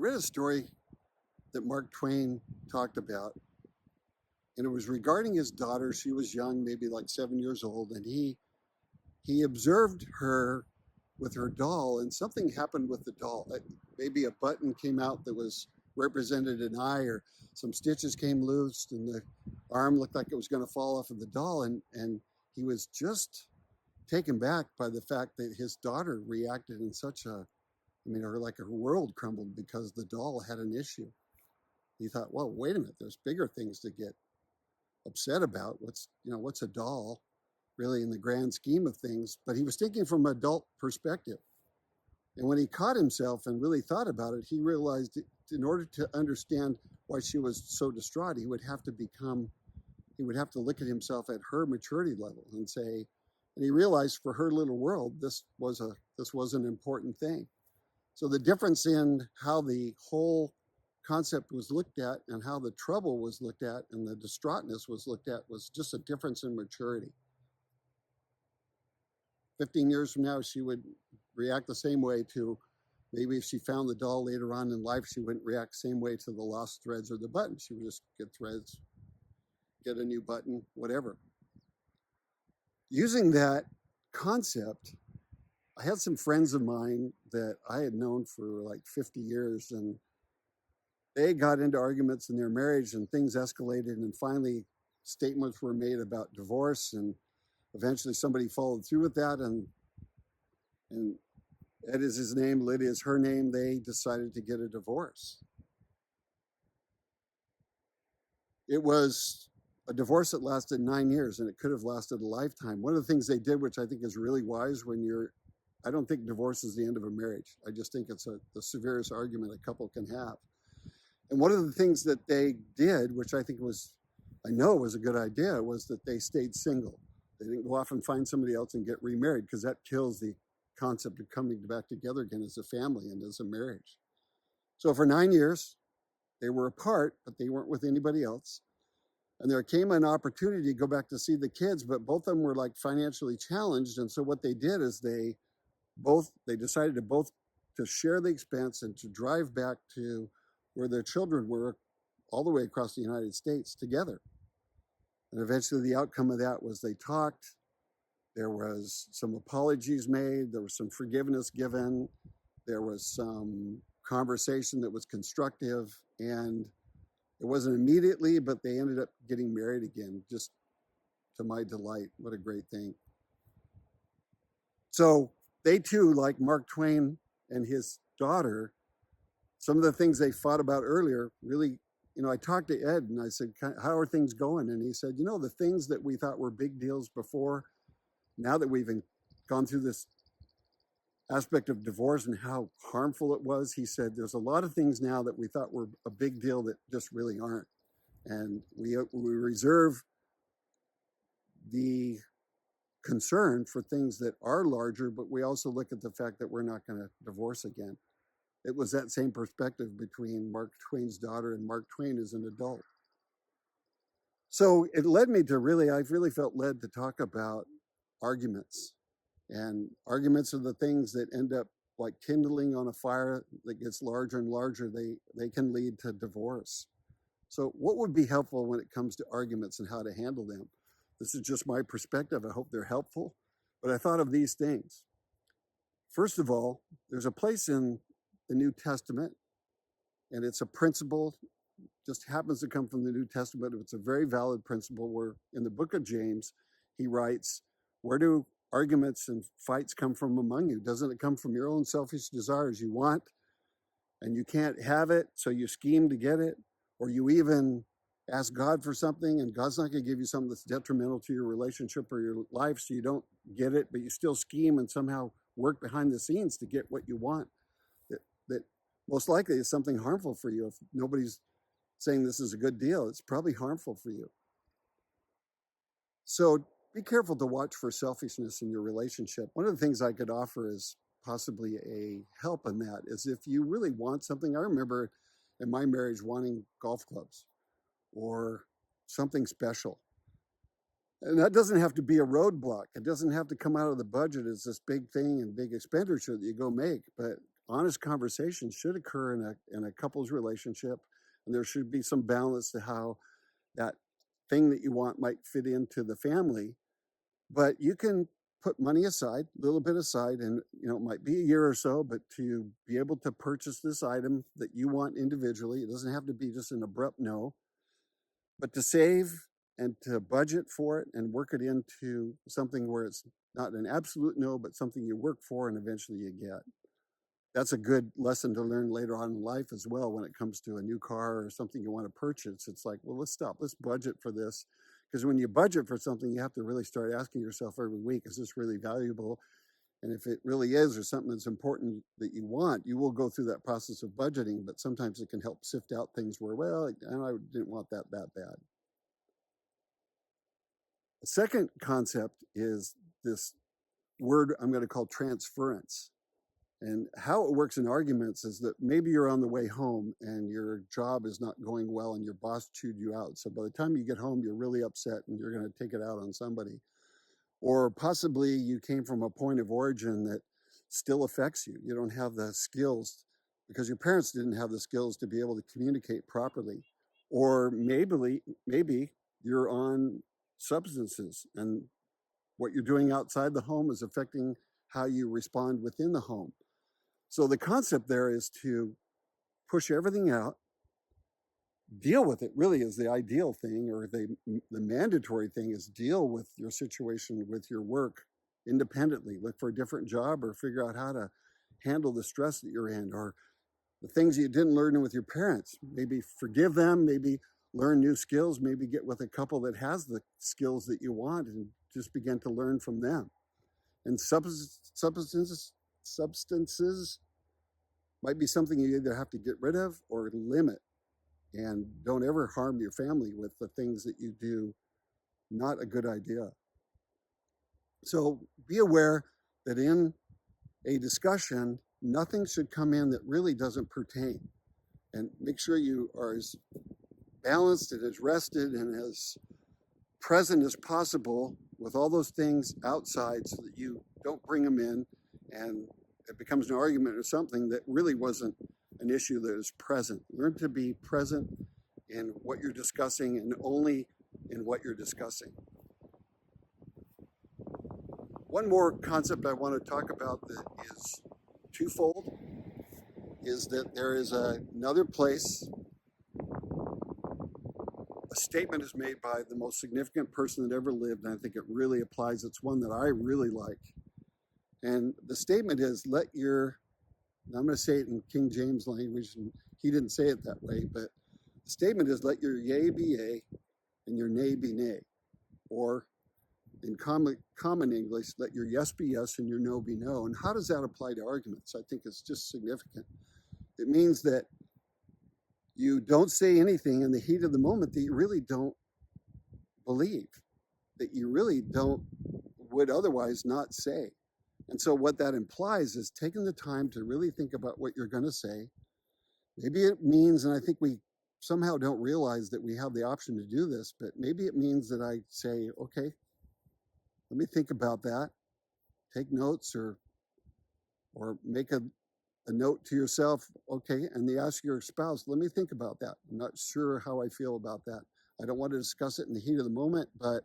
read a story that Mark Twain talked about, and it was regarding his daughter. She was young, maybe like 7 years old, and he observed her with her doll, and something happened with the doll. Maybe a button came out that was represented an eye, or some stitches came loose, and the arm looked like it was going to fall off of the doll, and he was just taken back by the fact that his daughter reacted in such a, her world crumbled because the doll had an issue. He thought, well, wait a minute, there's bigger things to get upset about. What's a doll really in the grand scheme of things? But he was thinking from an adult perspective. And when he caught himself and really thought about it, he realized in order to understand why she was so distraught, he would have to look at himself at her maturity level and say, and he realized for her little world, this was an important thing. So the difference in how the whole concept was looked at and how the trouble was looked at and the distraughtness was looked at was just a difference in maturity. 15 years from now, she would react the same way to, maybe if she found the doll later on in life, she wouldn't react the same way to the lost threads or the button. She would just get threads, get a new button, whatever. Using that concept, I had some friends of mine that I had known for like 50 years, and they got into arguments in their marriage and things escalated, and finally statements were made about divorce, and eventually somebody followed through with that, and Ed is his name, Lydia is her name. They decided to get a divorce. It was a divorce that lasted 9 years, and it could have lasted a lifetime. One of the things they did, which I think is really wise I don't think divorce is the end of a marriage. I just think it's the severest argument a couple can have. And one of the things that they did, which I know was a good idea, was that they stayed single. They didn't go off and find somebody else and get remarried, because that kills the concept of coming back together again as a family and as a marriage. So for 9 years, they were apart, but they weren't with anybody else. And there came an opportunity to go back to see the kids, but both of them were like financially challenged. And so what they did is they decided to share the expense and to drive back to where their children were all the way across the United States together. And eventually the outcome of that was they talked, there was some apologies made, there was some forgiveness given, there was some conversation that was constructive, and it wasn't immediately, but they ended up getting married again, just to my delight. What a great thing. So they too, like Mark Twain and his daughter, some of the things they fought about earlier really, I talked to Ed and I said, how are things going? And he said, the things that we thought were big deals before, now that we've gone through this aspect of divorce and how harmful it was, he said, there's a lot of things now that we thought were a big deal that just really aren't. And we reserve the concern for things that are larger, but we also look at the fact that we're not going to divorce again. It was that same perspective between Mark Twain's daughter and Mark Twain as an adult. So it led me to I've really felt led to talk about arguments. And arguments are the things that end up like kindling on a fire that gets larger and larger. They can lead to divorce. So what would be helpful when it comes to arguments and how to handle them? This is just my perspective. I hope they're helpful. But I thought of these things. First of all, there's a place in the New Testament, and it's a principle, just happens to come from the New Testament. It's a very valid principle where in the book of James, he writes, where do arguments and fights come from among you? Doesn't it come from your own selfish desires you want and you can't have it, so you scheme to get it? Or you even ask God for something and God's not going to give you something that's detrimental to your relationship or your life, so you don't get it, but you still scheme and somehow work behind the scenes to get what you want. That most likely is something harmful for you. If nobody's saying this is a good deal, it's probably harmful for you. So be careful to watch for selfishness in your relationship. One of the things I could offer is possibly a help in that is if you really want something. I remember in my marriage wanting golf clubs or something special. And that doesn't have to be a roadblock. It doesn't have to come out of the budget as this big thing and big expenditure that you go make. But honest conversation should occur in a couple's relationship, and there should be some balance to how that thing that you want might fit into the family. But you can put money aside, a little bit aside, and it might be a year or so, but to be able to purchase this item that you want individually, it doesn't have to be just an abrupt no, but to save and to budget for it and work it into something where it's not an absolute no, but something you work for and eventually you get. That's a good lesson to learn later on in life as well when it comes to a new car or something you want to purchase. It's like, well, let's stop, let's budget for this. Because when you budget for something, you have to really start asking yourself every week, is this really valuable? And if it really is, or something that's important that you want, you will go through that process of budgeting, but sometimes it can help sift out things where, well, I didn't want that bad. The second concept is this word I'm going to call transference. And how it works in arguments is that maybe you're on the way home and your job is not going well and your boss chewed you out. So by the time you get home, you're really upset and you're going to take it out on somebody. Or possibly you came from a point of origin that still affects you. You don't have the skills because your parents didn't have the skills to be able to communicate properly. Or maybe you're on substances and what you're doing outside the home is affecting how you respond within the home. So the concept there is to push everything out, deal with it really is the ideal thing, or the mandatory thing is deal with your situation with your work independently. Look for a different job or figure out how to handle the stress that you're in, or the things you didn't learn with your parents. Maybe forgive them, maybe learn new skills, maybe get with a couple that has the skills that you want and just begin to learn from them. And substances might be something you either have to get rid of or limit. And don't ever harm your family with the things that you do. Not a good idea. So be aware that in a discussion, nothing should come in that really doesn't pertain. And make sure you are as balanced and as rested and as present as possible with all those things outside so that you don't bring them in and it becomes an argument or something that really wasn't an issue that is present. Learn to be present in what you're discussing and only in what you're discussing. One more concept I want to talk about that is twofold is that there is another place a statement is made by the most significant person that ever lived, and I think it really applies. It's one that I really like. And the statement is, I'm going to say it in King James language, and he didn't say it that way, but the statement is, let your yea be yea and your nay be nay. Or in common English, let your yes be yes and your no be no. And how does that apply to arguments? I think it's just significant. It means that you don't say anything in the heat of the moment that you really don't believe, that you really would otherwise not say. And so what that implies is taking the time to really think about what you're going to say. Maybe it means, and I think we somehow don't realize that we have the option to do this, but maybe it means that I say, okay, let me think about that. Take notes or make a note to yourself, okay, and they ask your spouse, let me think about that. I'm not sure how I feel about that. I don't want to discuss it in the heat of the moment, but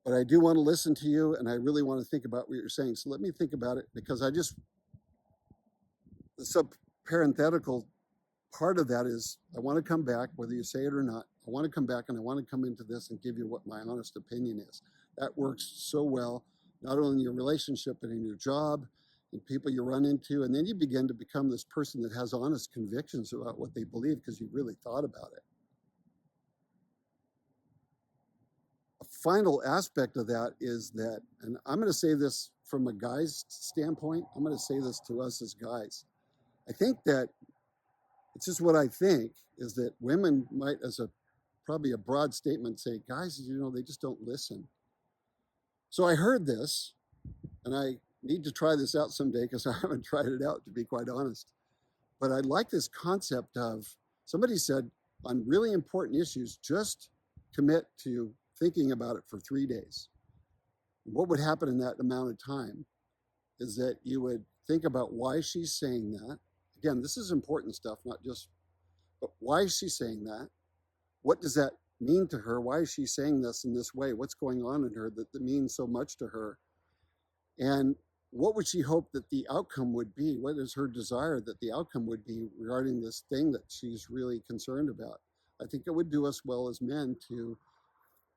I do want to listen to you, and I really want to think about what you're saying. So let me think about it, because the sub-parenthetical part of that is, I want to come back, whether you say it or not. I want to come back, and I want to come into this and give you what my honest opinion is. That works so well, not only in your relationship, but in your job, and people you run into, and then you begin to become this person that has honest convictions about what they believe because you really thought about it. A final aspect of that is that, and I'm going to say this from a guy's standpoint, I'm going to say this to us as guys. I think that it's just what I think is that women might, as probably a broad statement, say, guys, they just don't listen. So I heard this, and I need to try this out someday because I haven't tried it out, to be quite honest. But I like this concept of, somebody said, on really important issues, just commit to thinking about it for 3 days. What would happen in that amount of time is that you would think about why she's saying that. Again, this is important stuff, not just, but why is she saying that? What does that mean to her? Why is she saying this in this way? What's going on in her that means so much to her? And what would she hope that the outcome would be? What is her desire that the outcome would be regarding this thing that she's really concerned about? I think it would do us well as men to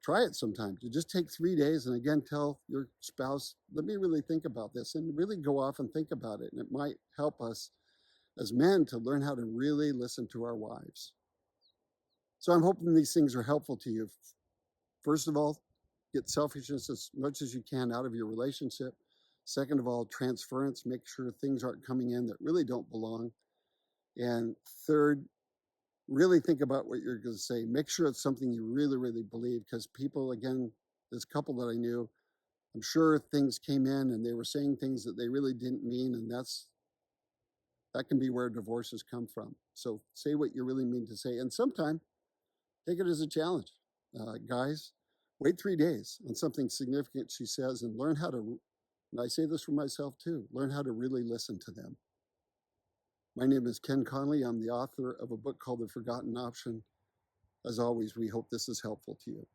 try it sometime, to just take 3 days and again tell your spouse, let me really think about this, and really go off and think about it. And it might help us as men to learn how to really listen to our wives. So I'm hoping these things are helpful to you. First of all, get selfishness as much as you can out of your relationship. Second of all, transference, make sure things aren't coming in that really don't belong. And third, really think about what you're going to say. Make sure it's something you really, really believe, because people, again, this couple that I knew, I'm sure things came in and they were saying things that they really didn't mean, and that can be where divorces come from. So say what you really mean to say, and sometime take it as a challenge. Guys, wait 3 days on something significant she says and learn how to, and I say this for myself too, learn how to really listen to them. My name is Ken Conley. I'm the author of a book called The Forgotten Option. As always, we hope this is helpful to you.